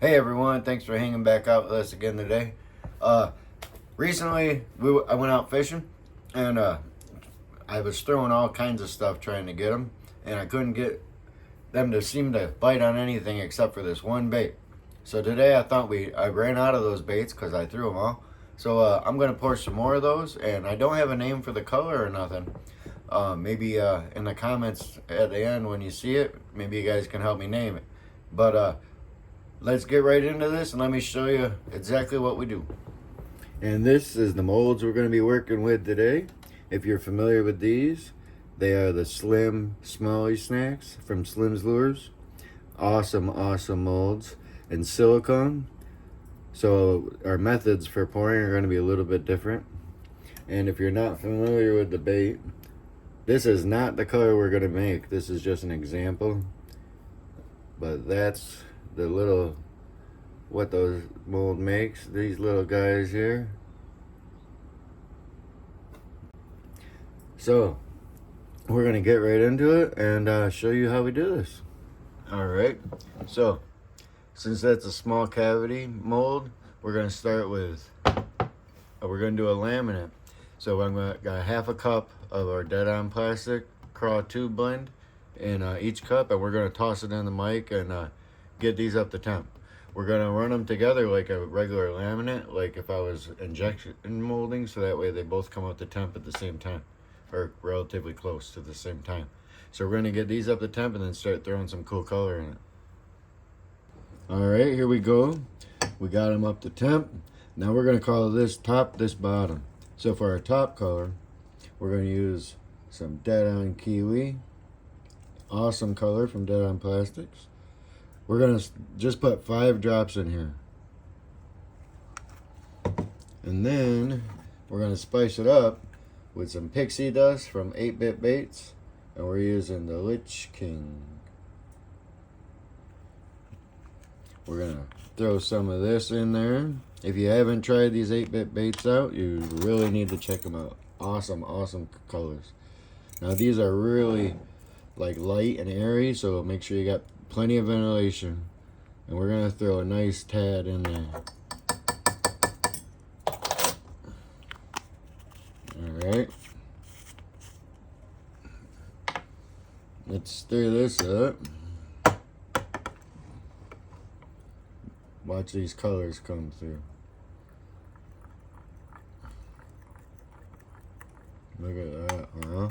Hey everyone, thanks for hanging back out with us again today. Recently, I went out fishing, and I was throwing all kinds of stuff trying to get them, and I couldn't get them to seem to bite on anything except for this one bait. So today I thought I ran out of those baits because I threw them all. So I'm going to pour some more of those, and I don't have a name for the color or nothing. Maybe in the comments at the end when you see it, maybe you guys can help me name it. But let's get right into this and let me show you exactly what we do. And this is the molds we're going to be working with today. If you're familiar with these, they are the Slim Smallie snacks from Slim's Lures. Awesome molds in silicone. So our methods for pouring are going to be a little bit different. And if you're not familiar with the bait, this is not the color we're going to make. This is just an example. But that's the little, what those mold makes, these little guys here. So we're gonna get right into it and show you how we do this. All right, so since that's a small cavity mold, we're gonna start with we're gonna do a laminate. So I'm gonna got a half a cup of our DeadOnPlastix craw tube blend in each cup, and we're gonna toss it in the mic and get these up to temp. We're gonna run them together like a regular laminate, like if I was injection molding, so that way they both come up to temp at the same time, or relatively close to the same time. So we're gonna get these up to temp and then start throwing some cool color in it. All right, here we go. We got them up to temp. Now we're gonna call this top, this bottom. So for our top color, we're gonna use some Dead On Kiwi. Awesome color from DeadOnPlastix. We're gonna just put 5 drops in here. And then we're gonna spice it up with some pixie dust from 8-Bit Baits, and we're using the Lich King. We're gonna throw some of this in there. If you haven't tried these 8-Bit Baits out, you really need to check them out. Awesome colors. Now these are really like light and airy, so make sure you got plenty of ventilation, and we're gonna throw a nice tad in there. All right, let's stir this up. Watch these colors come through. Look at that, huh?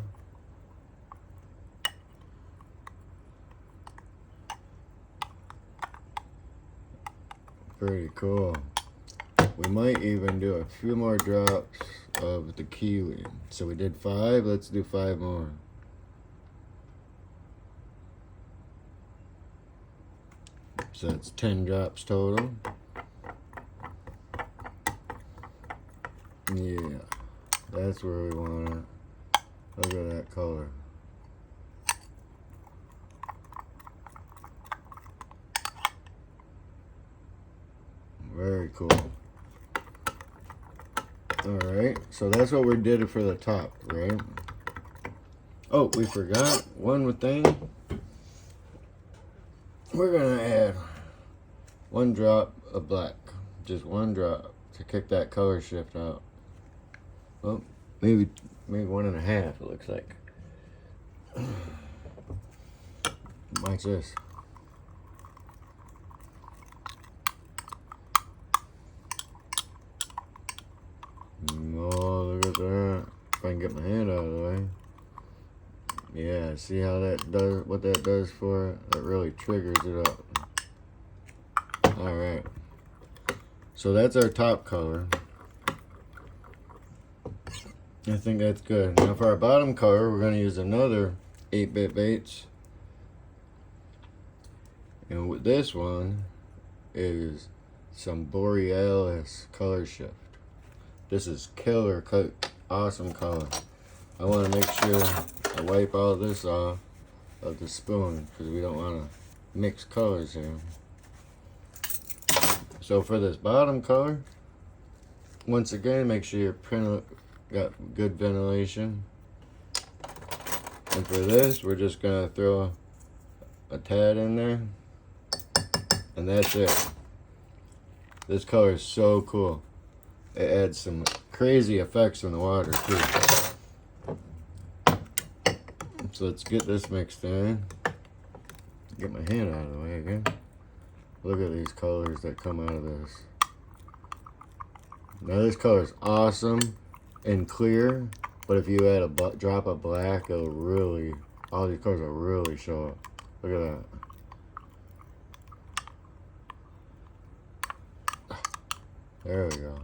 Pretty cool. We might even do a few more drops of the kiwi. So we did 5, let's do 5 more. So that's 10 drops total. Yeah, that's where we want it. Look at that color. Very cool. Alright, so that's what we did for the top, right? Oh, we forgot one more thing. We're gonna add 1 drop of black. Just 1 drop to kick that color shift out. Well, maybe 1.5 it looks like. Watch this. Oh, look at that. If I can get my hand out of the way. Yeah, see how that does, what that does for it? It really triggers it up. Alright. So that's our top color. I think that's good. Now for our bottom color, we're going to use another 8-Bit Baits. And with this one is some Borealis color shift. This is killer cut, awesome color. I want to make sure I wipe all this off of the spoon because we don't want to mix colors here. So for this bottom color, once again, make sure your printer got good ventilation. And for this, we're just gonna throw a tad in there, and that's it. This color is so cool. It adds some crazy effects in the water too. So let's get this mixed in. Get my hand out of the way again. Look at these colors that come out of this. Now this color is awesome and clear, but if you add a drop of black, it'll really, all these colors will really show up. Look at that. There we go.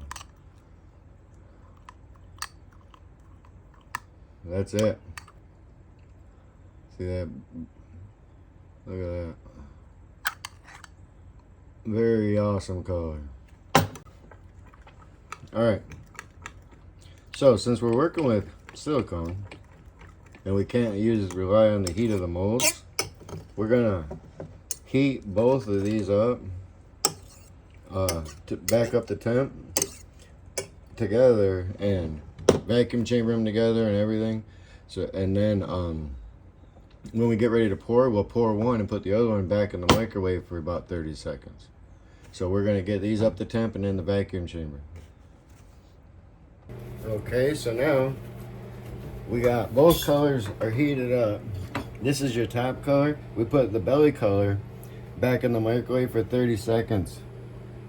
That's it. See that? Look at that. Very awesome color. Alright. So since we're working with silicone and we can't rely on the heat of the molds, we're gonna heat both of these up to back up the temp together and vacuum chamber them together and everything. So and then when we get ready to pour, we'll pour one and put the other one back in the microwave for about 30 seconds. So we're gonna get these up to temp and in the vacuum chamber. Okay, so now we got both colors are heated up. This is your top color. We put the belly color back in the microwave for 30 seconds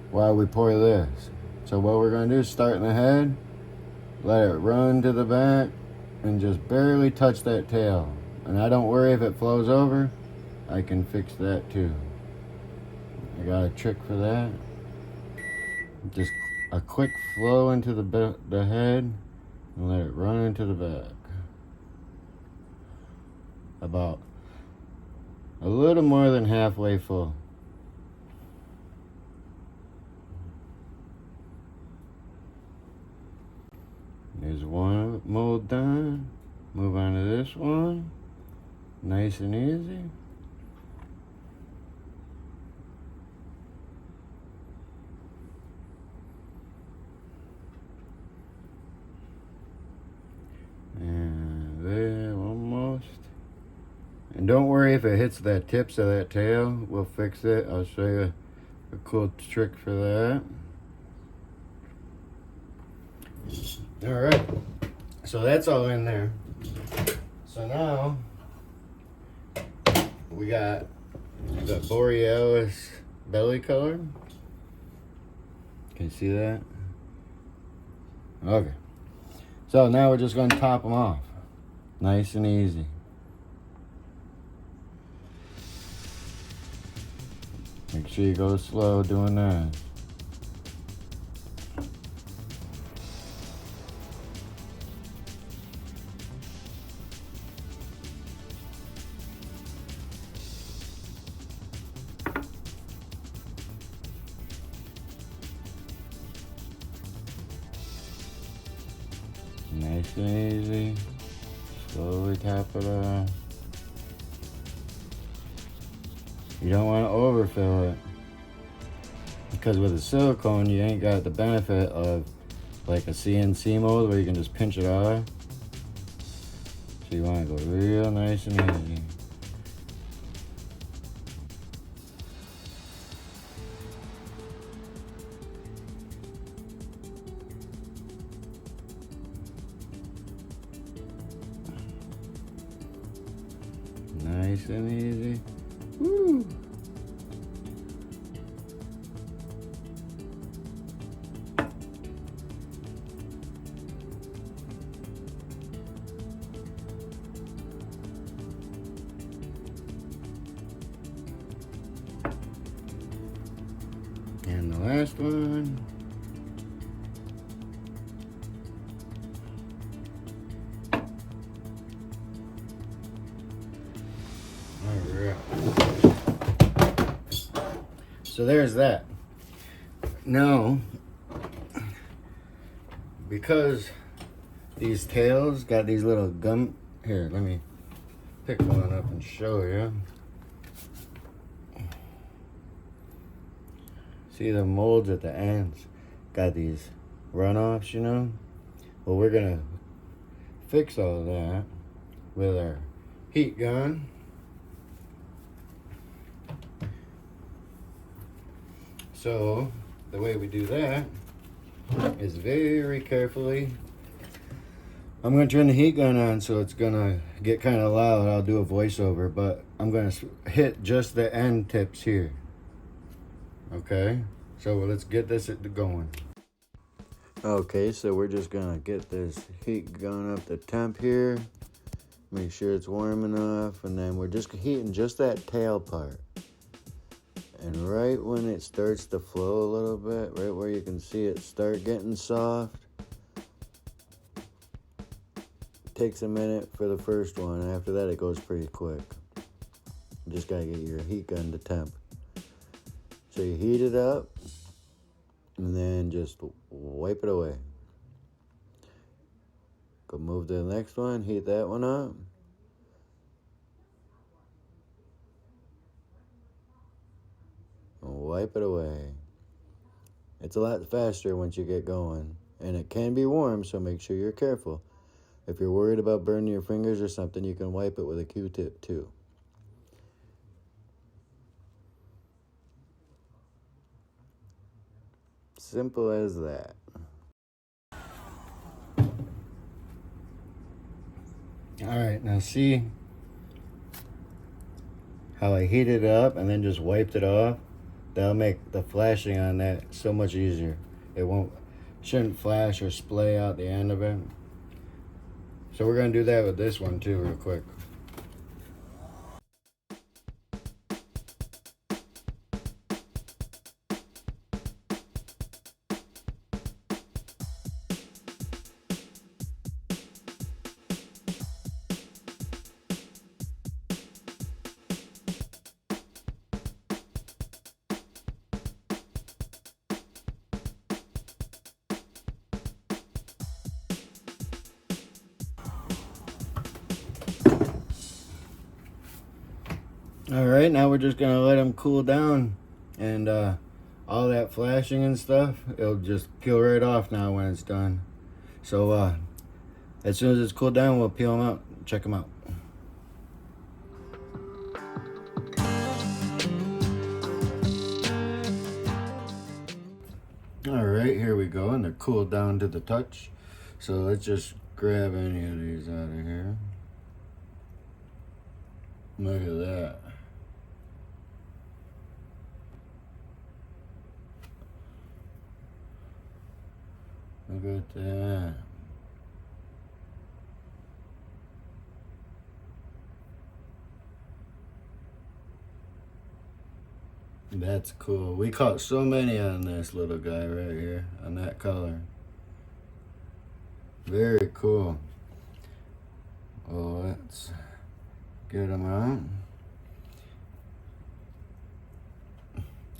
while we pour this. So what we're gonna do is start in the head, let it run to the back, and just barely touch that tail. And I don't worry if it flows over, I can fix that too. I got a trick for that. Just a quick flow into the head and let it run into the back. About a little more than halfway full. There's one mold done. Move on to this one. Nice and easy. And there, almost. And don't worry if it hits the tips of that tail. We'll fix it. I'll show you a cool trick for that. Alright. So that's all in there. So now we got the Borealis belly color. Can you see that? Okay. So now we're just going to top them off. Nice and easy. Make sure you go slow doing that. Nice and easy. Slowly tap it off. You don't want to overfill it, because with the silicone you ain't got the benefit of like a CNC mold where you can just pinch it off. So you want to go real nice and easy. Nice and easy. Woo! And the last one. So there's that. Now, because these tails got these little gum, here, let me pick one up and show you. See the molds at the ends got these runoffs, you know? Well, we're gonna fix all that with our heat gun. So the way we do that is very carefully. I'm going to turn the heat gun on, so it's going to get kind of loud. I'll do a voiceover, but I'm going to hit just the end tips here. Okay, so let's get this going. Okay, so we're just going to get this heat gun up to temp here. Make sure it's warm enough, and then we're just heating just that tail part. And right when it starts to flow a little bit, right where you can see it start getting soft, takes a minute for the first one. After that, it goes pretty quick. You just gotta get your heat gun to temp. So you heat it up, and then just wipe it away. Go move to the next one, heat that one up. Wipe it away. It's a lot faster once you get going, and it can be warm, so make sure you're careful. If you're worried about burning your fingers or something, you can wipe it with a Q-tip too. Simple as that. Alright, now see how I heated it up and then just wiped it off? That'll make the flashing on that so much easier. It shouldn't flash or splay out the end of it. So we're gonna do that with this one too real quick. Alright, now we're just gonna let them cool down, and all that flashing and stuff, it'll just peel right off now when it's done. So as soon as it's cooled down, we'll peel them out, check them out. Alright, here we go, and they're cooled down to the touch. So let's just grab any of these out of here. Look at that. Look at that. That's cool. We caught so many on this little guy right here, on that color. Very cool. Well, let's get them out.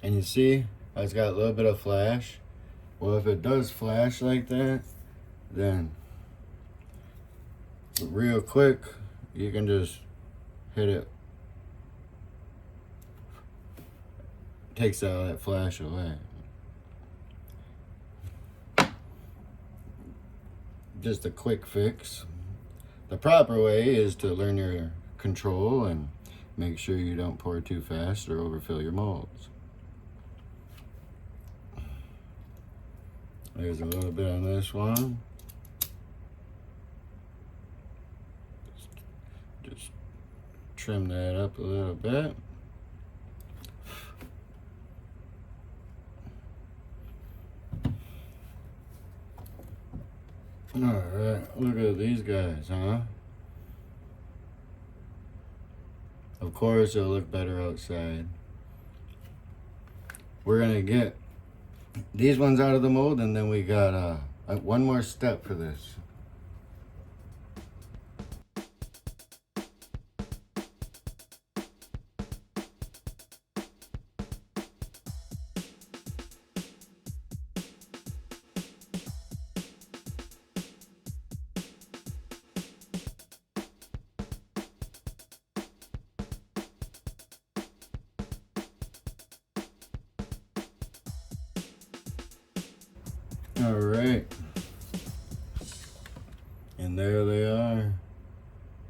And you see, it's got a little bit of flash. Well, if it does flash like that, then real quick, you can just hit it. Takes all that flash away. Just a quick fix. The proper way is to learn your control and make sure you don't pour too fast or overfill your molds. There's a little bit on this one. Just trim that up a little bit. Alright, look at these guys, huh? Of course it'll look better outside. We're gonna get these ones out of the mold, and then we got one more step for this. All right, and there they are.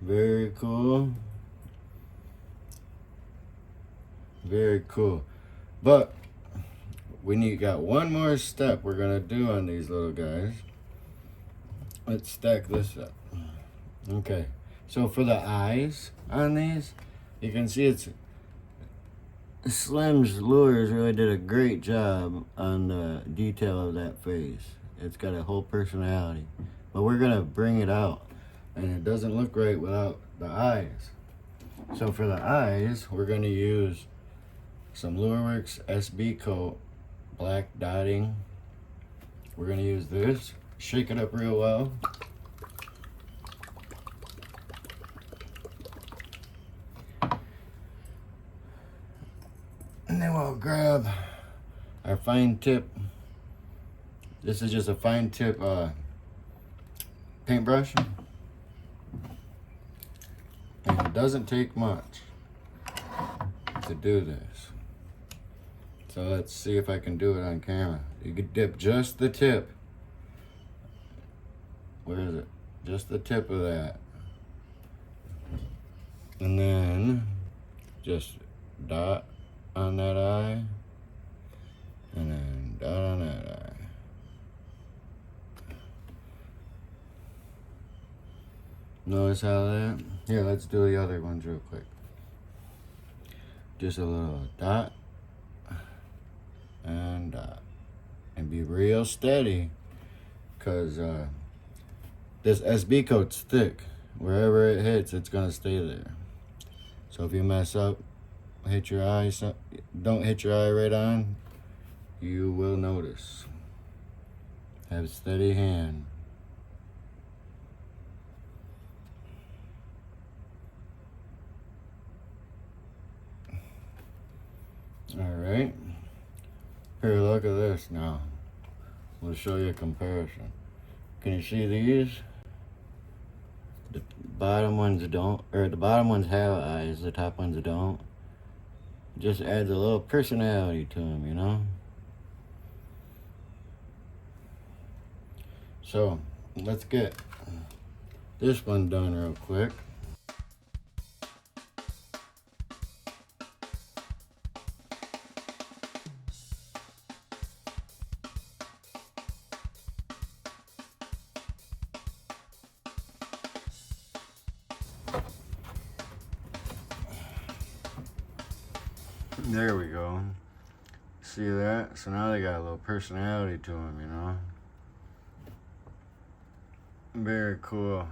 Very cool. Very cool. But got one more step we're gonna do on these little guys. Let's stack this up. Okay, so for the eyes on these, you can see it's Slim's Lures really did a great job on the detail of that face. It's got a whole personality, but we're gonna bring it out, and it doesn't look right without the eyes. So for the eyes, we're gonna use some LureWorks SB coat, black dotting. We're gonna use this, shake it up real well. And then we'll grab our fine tip. This is just a fine tip paintbrush. And it doesn't take much to do this. So let's see if I can do it on camera. You could dip just the tip. Where is it? Just the tip of that. And then just dot on that eye. And then dot on that eye. Notice how that? Here, let's do the other ones real quick. Just a little dot and dot. And be real steady, because this SB coat's thick. Wherever it hits, it's gonna stay there. So if you mess up, hit your eye, don't hit your eye right on, you will notice. Have a steady hand. Alright, here, look at this now. We'll show you a comparison. Can you see these? The bottom ones don't, or the bottom ones have eyes, the top ones don't. Just adds a little personality to them, you know? So, let's get this one done real quick. There we go. See that? So now they got a little personality to them, you know? Very cool.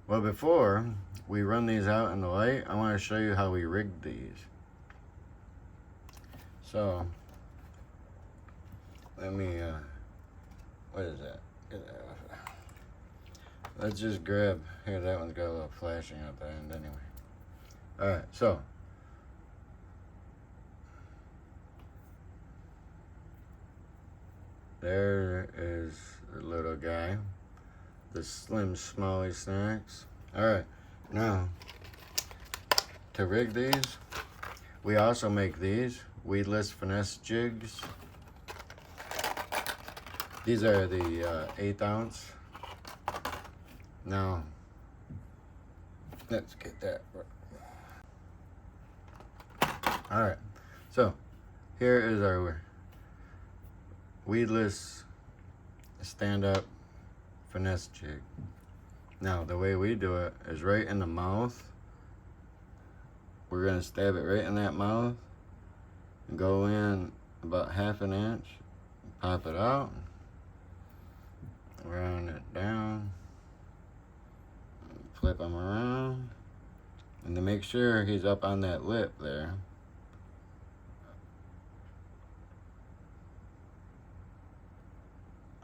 Well, before we run these out in the light, I want to show you how we rigged these. So, let me, what is that? Get that off. Let's just grab, here, that one's got a little flashing at the end anyway. Alright, so there is the little guy, the Slim Smallie snacks. Alright, now to rig these, we also make these weedless finesse jigs. These are the 1/8 ounce. Now, let's get that. Alright, so here is our weedless stand-up finesse jig. Now, the way we do it is right in the mouth. We're going to stab it right in that mouth and go in about 1/2 inch, pop it out, round it down, flip him around, and to make sure he's up on that lip there,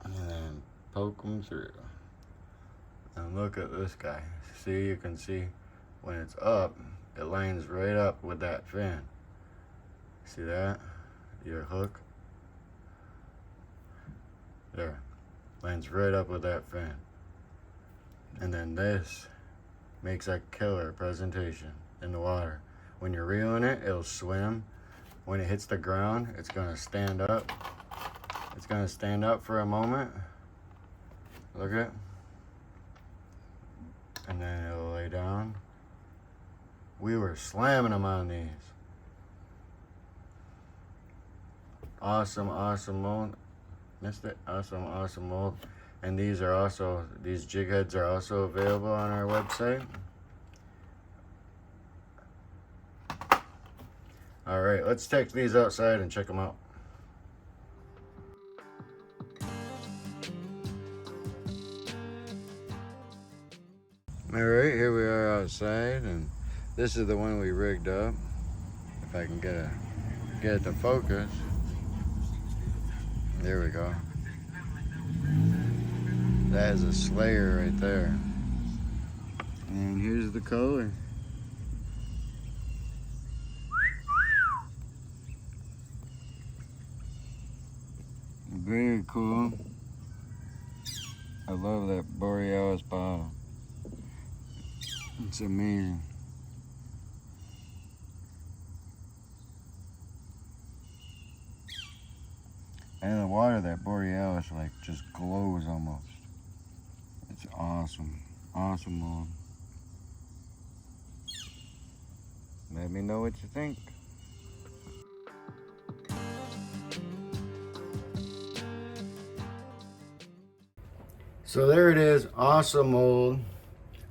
and then poke them through. And look at this guy. See, you can see when it's up, it lines right up with that fin. See that? Your hook. There. Lines right up with that fin. And then this makes a killer presentation in the water. When you're reeling it, it'll swim. When it hits the ground, it's gonna stand up. It's gonna stand up for a moment. Look at it. And then it'll lay down. We were slamming them on these. Awesome mold. Missed it. Awesome mold. And these jig heads are also available on our website. All right, let's take these outside and check them out. All right, here we are outside, and this is the one we rigged up. If I can get it to focus. There we go. That is a Slayer right there. And here's the color. Very cool. I love that Borealis bottle. It's amazing. And the water, that Borealis like just glows almost. It's awesome. Awesome mold. Let me know what you think. So there it is. Awesome mold.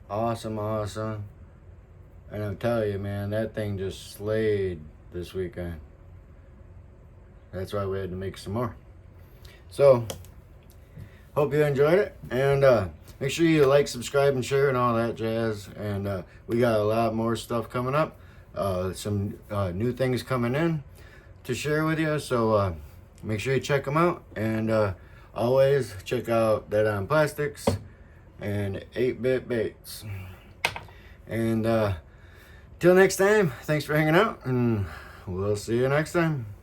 Awesome. And I'm telling you, man, that thing just slayed this weekend. That's why we had to make some more. So, hope you enjoyed it. And make sure you like, subscribe, and share and all that jazz. And we got a lot more stuff coming up. Some new things coming in to share with you. So, make sure you check them out. And always check out DeadonPlastix and 8-Bit Baits. And till next time, thanks for hanging out, and we'll see you next time.